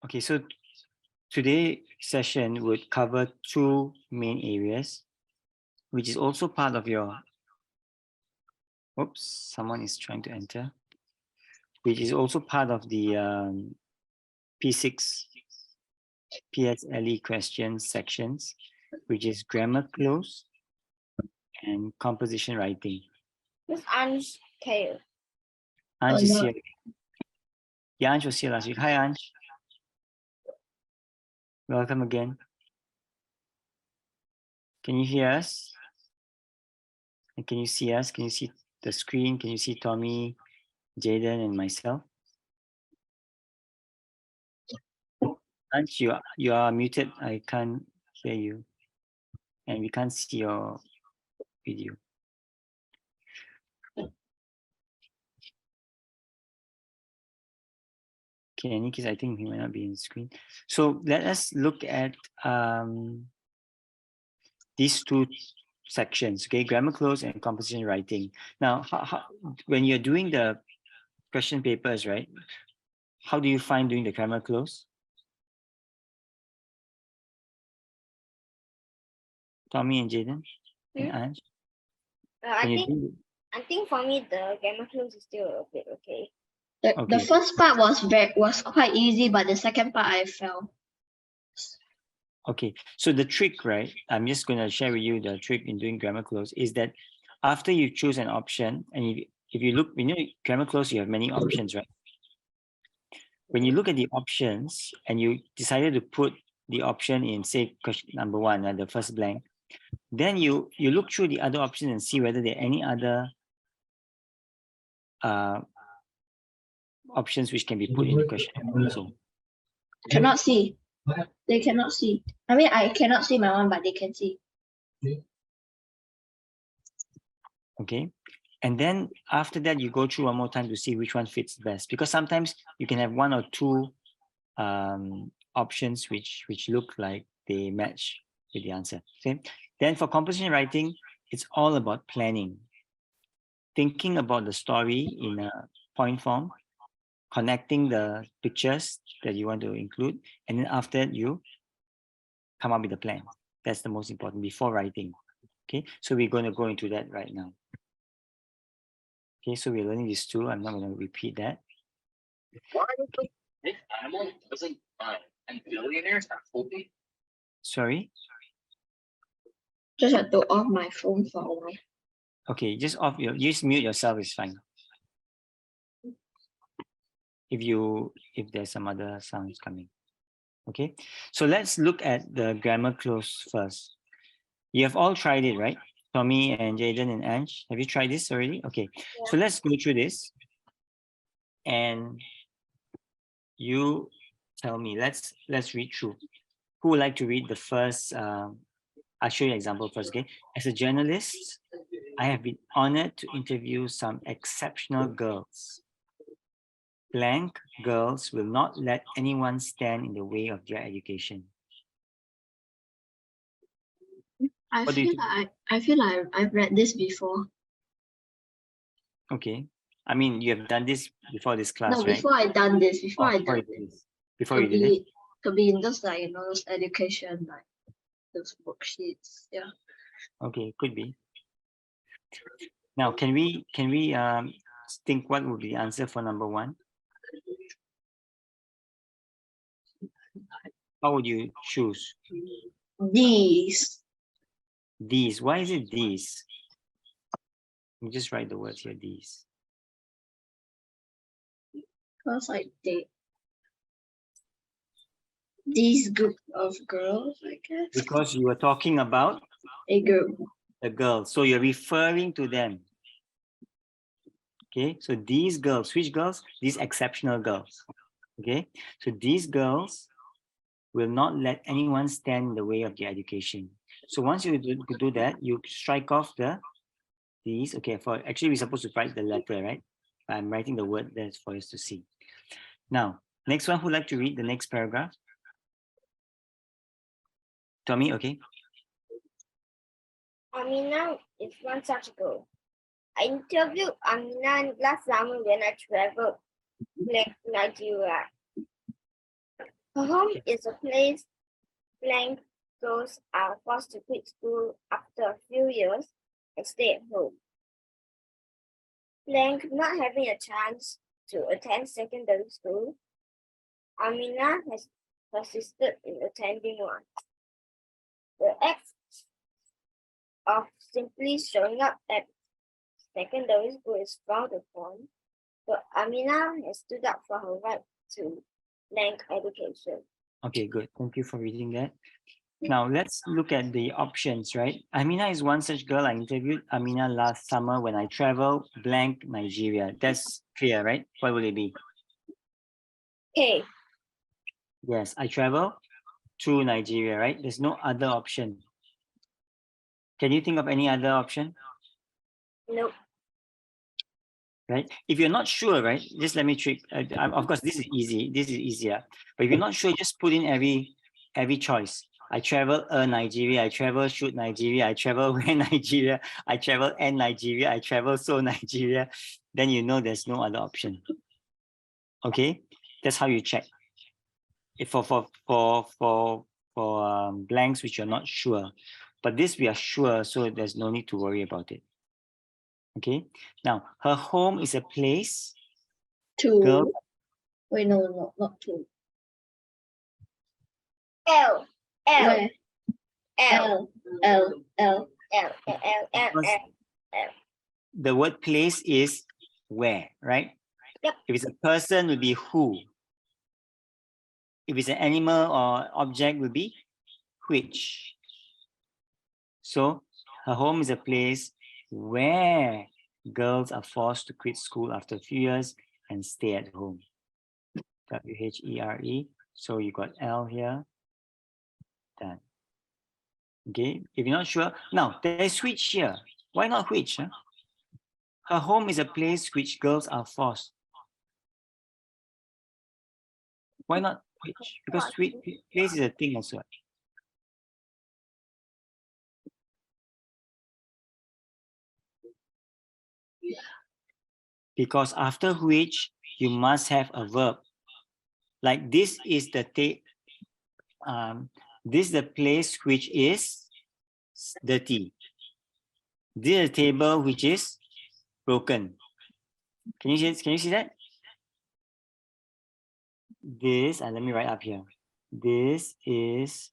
Okay, so today's session would cover two main areas, which is also part of your, oops, someone is trying to enter, which is also part of the P6 PSLE questions sections, which is grammar close and composition writing. Miss Ange Kale. Ange is here. Yeah, Ange was here last week. Hi, Ange. Welcome again. Can you hear us? And can you see us? Can you see the screen? Can you see Tommy, Jaden, and myself? Ange, you are muted. I can't hear you. And we can't see your video. Okay, in any case, I think he might not be in the screen. So let us look at these two sections, okay, grammar close and composition writing. Now, when you're doing the question papers, right, how do you find doing the grammar close? Tommy and Jaden and Ange? I think for me the grammar close is still a bit okay. The first part was quite easy, but the second part I fell. Okay, so the trick, right? I'm just going to share with you the trick in doing grammar close is that after you choose an option, and if you look, grammar close, you have many options, right? When you look at the options and you decided to put the option in, say, question number 1, the first blank, then you look through the other options and see whether there are any other options which can be put in the question also. Cannot see. They cannot see. I mean, I cannot see my one, but they can see. Okay. And then after that, you go through one more time to see which one fits best. Because sometimes you can have one or two options which look like they match with the answer. Okay. Then for composition writing, it's all about planning. Thinking about the story in a point form, connecting the pictures that you want to include, and then after that, you come up with a plan. That's the most important before writing. Okay, so we're going to go into that right now. Okay, so we're learning these two. I'm not going to repeat that. This animal doesn't die, and billionaires are hoping. Sorry? Just have to off my phone for a while. Okay, just mute yourself is fine. If there's some other sounds coming. Okay, so let's look at the grammar close first. You have all tried it, right? Tommy and Jaden and Ange, have you tried this already? Okay, yeah. So let's go through this. And you tell me, let's read through. Who would like to read the first? I'll show you an example first, okay? As a journalist, I have been honored to interview some exceptional girls. Blank girls will not let anyone stand in the way of their education. I feel like I've read this before. Okay. I mean, you have done this before this class, right? No, before I done this. Before you did it. Could be in those, like, those education, like those worksheets. Yeah. Okay, could be. Now, can we think what would be the answer for number 1? How would you choose? These. These. Why is it these? You just write the words here, these. Because like these group of girls, I guess. Because you were talking about a group. The girls. So you're referring to them. Okay, so these girls, which girls? These exceptional girls. Okay, so these girls will not let anyone stand in the way of their education. So once you do that, you strike off these. Okay, actually we're supposed to write the letter, right? I'm writing the word there for us to see. Now, next one, who'd like to read the next paragraph? Tommy, okay. Amina is one such girl. I interviewed Amina last summer when I traveled to Nigeria. Her home is a place blank girls are forced to quit school after a few years and stay at home. Blank not having a chance to attend secondary school, Amina has persisted in attending one. The act of simply showing up at secondary school is frowned upon, but Amina has stood up for her right to blank education. Okay, good. Thank you for reading that. Now let's look at the options, right? Amina is one such girl. I interviewed Amina last summer when I traveled blank Nigeria. That's clear, right? What will it be? Okay, Yes, I travel to Nigeria, right? There's no other option. Can you think of any other option? nope. Right? If you're not sure, right, just let me trick. Of course, this is easy. This is easier. But if you're not sure, just put in every choice. I travel Nigeria. I travel shoot Nigeria. I travel where Nigeria. I travel and Nigeria. I travel so Nigeria. Then you know there's no other option. Okay, that's how you check. If for blanks which you're not sure, but this we are sure, so there's no need to worry about it. Okay. Now her home is a place. Two. Girl. Wait, no, not two. L, L, Where? L, L. L, L, L. The word place is where, right? Yep. If it's a person, it will be who. If it's an animal or object, it will be which. So her home is a place where girls are forced to quit school after a few years and stay at home. WHERE. So you got L here. Done. Okay. If you're not sure, now there's which here. Why not which? Huh? Her home is a place which girls are forced. Why not which? Because place is a thing as well. Because after which you must have a verb. Like this is the this is the place which is dirty. This is the table which is broken. Can you see that? This, let me write up here. This is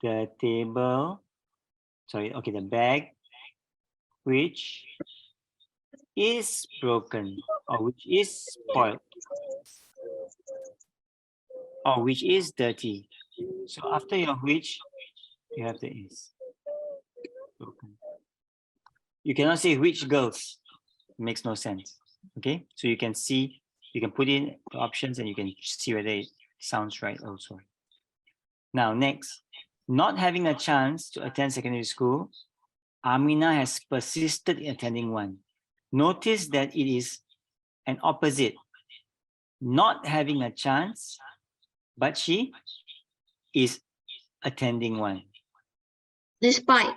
the table, sorry, okay, the bag which is broken or which is spoiled or which is dirty. So after your which, you have the is. Broken. You cannot say which girls. It makes no sense. Okay, so you can see, you can put in the options and you can see whether it sounds right also. Now next, not having a chance to attend secondary school, Amina has persisted in attending one. Notice that it is an opposite. Not having a chance, but she is attending one. Despite.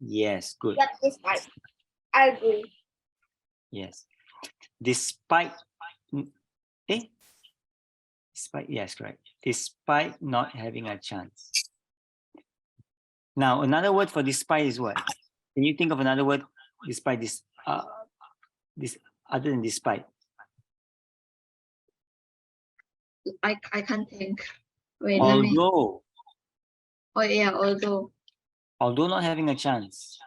Yes, good. Yep, despite. I agree. Yes. Despite, despite, yes, correct. Despite not having a chance. Now, another word for despite is what? Can you think of another word despite this? This other than despite. I can't think. Wait, let me. Although. Oh yeah, although. Although not having a chance.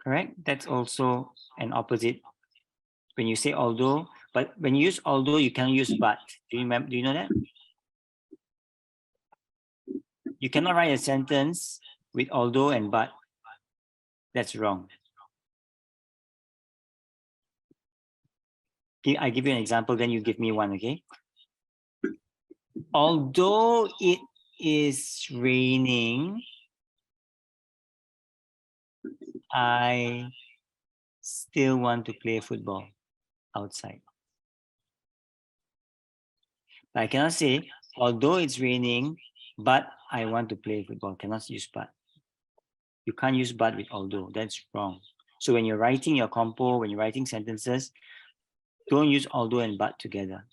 Correct? That's also an opposite. When you say although, but when you use although, you can use but. Do you remember? Do you know that? You cannot write a sentence with although and but. That's wrong. I give you an example, then you give me one, okay? Although it is raining, I still want to play football outside. But I cannot say, although it's raining, but I want to play football. Cannot use but. You can't use but with although. That's wrong. So when you're writing your compo, when you're writing sentences, don't use although and but together.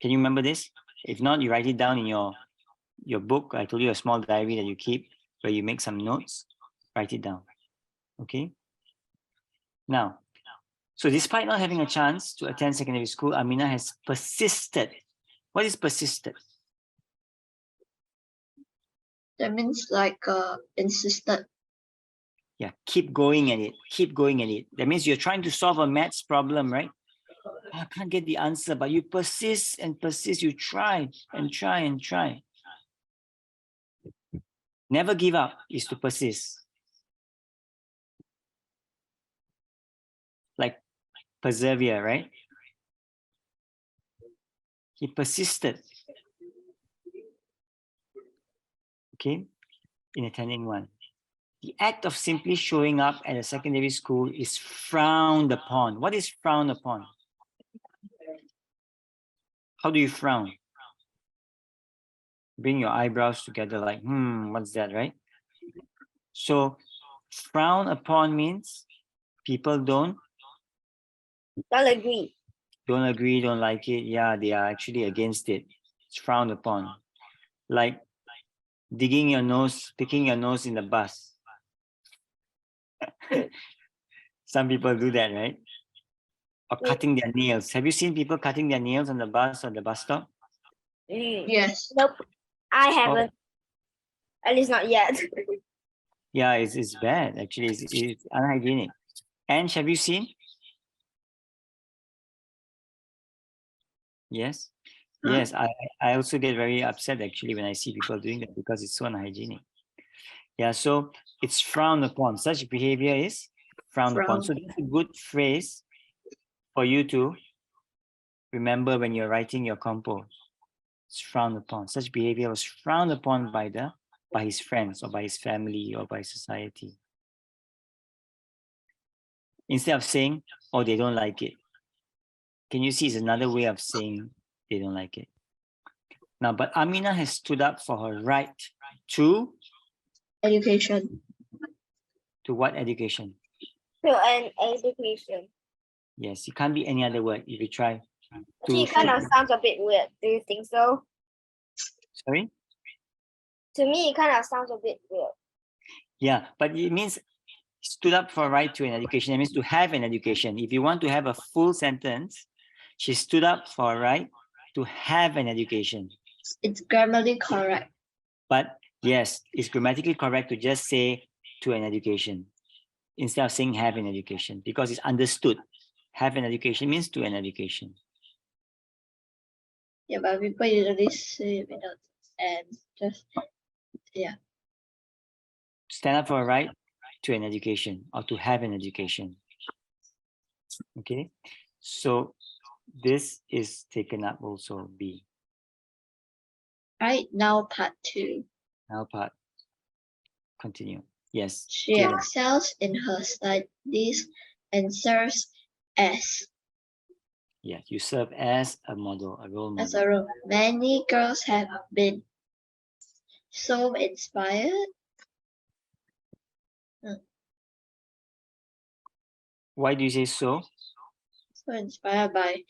Can you remember this? If not, you write it down in your book. I told you a small diary that you keep where you make some notes. Write it down. Okay. Now, so despite not having a chance to attend secondary school, Amina has persisted. What is persisted? That means like insisted. Yeah, keep going at it. Keep going at it. That means you're trying to solve a maths problem, right? I can't get the answer, but you persist and persist. You try and try and try. Never give up is to persist. Like persevere, right? He persisted. Okay, in attending one. The act of simply showing up at a secondary school is frowned upon. What is frowned upon? How do you frown? Bring your eyebrows together like, what's that, right? So frown upon means people don't agree. don't agree, don't like it. Yeah, they are actually against it. It's frowned upon. Like digging your nose, picking your nose in the bus. Some people do that, right? Or cutting their nails. Have you seen people cutting their nails on the bus or the bus stop? Yes. Nope. I haven't. At least not yet. Yeah, it's bad. Actually, it's unhygienic. And have you seen? Yes. Huh? Yes, I also get very upset actually when I see people doing that because it's so unhygienic. Yeah, so it's frowned upon. Such behavior is frowned upon. So that's a good phrase for you to remember when you're writing your compo. It's frowned upon. Such behavior was frowned upon by his friends or by his family or by society. Instead of saying, oh, they don't like it. Can you see it's another way of saying they don't like it? Now, but Amina has stood up for her right to Education. what education? To an education. Yes, it can't be any other word if you try. Actually, it kind of sounds a bit weird. Do you think so? Sorry? To me, it kind of sounds a bit weird. Yeah, but it means stood up for right to an education. It means to have an education. If you want to have a full sentence, she stood up for right to have an education. It's grammatically correct. But yes, it's grammatically correct to just say to an education instead of saying have an education because it's understood. Have an education means to an education. Yeah, but people usually say without and just Stand up for a right to an education or to have an education. Okay, so this is taken up also B. Right now, part 2. Now part. Continue. Yes. She excels in her studies and serves as You serve as a model, a role model. as a role. Many girls have been so inspired. Why do you say so? So inspired by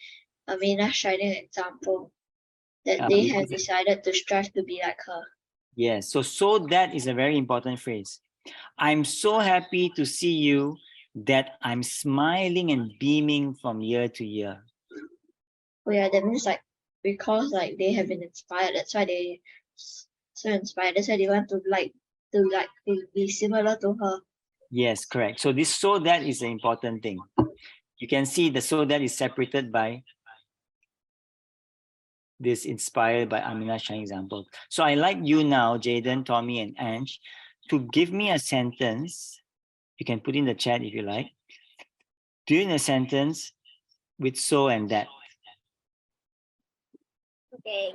Amina's shining example that they have decided to strive to be like her. Yes. So that is a very important phrase. I'm so happy to see you that I'm smiling and beaming from year to year. Oh yeah, that means like because like they have been inspired. That's why they so inspired. That's why they want to be similar to her. Yes, correct. So this so that is the important thing. You can see the so that is separated by this inspired by Amina's shining example. So I like you now, Jaden, Tommy, and Ange, to give me a sentence. You can put in the chat if you like. Doing a sentence with so and that. Okay.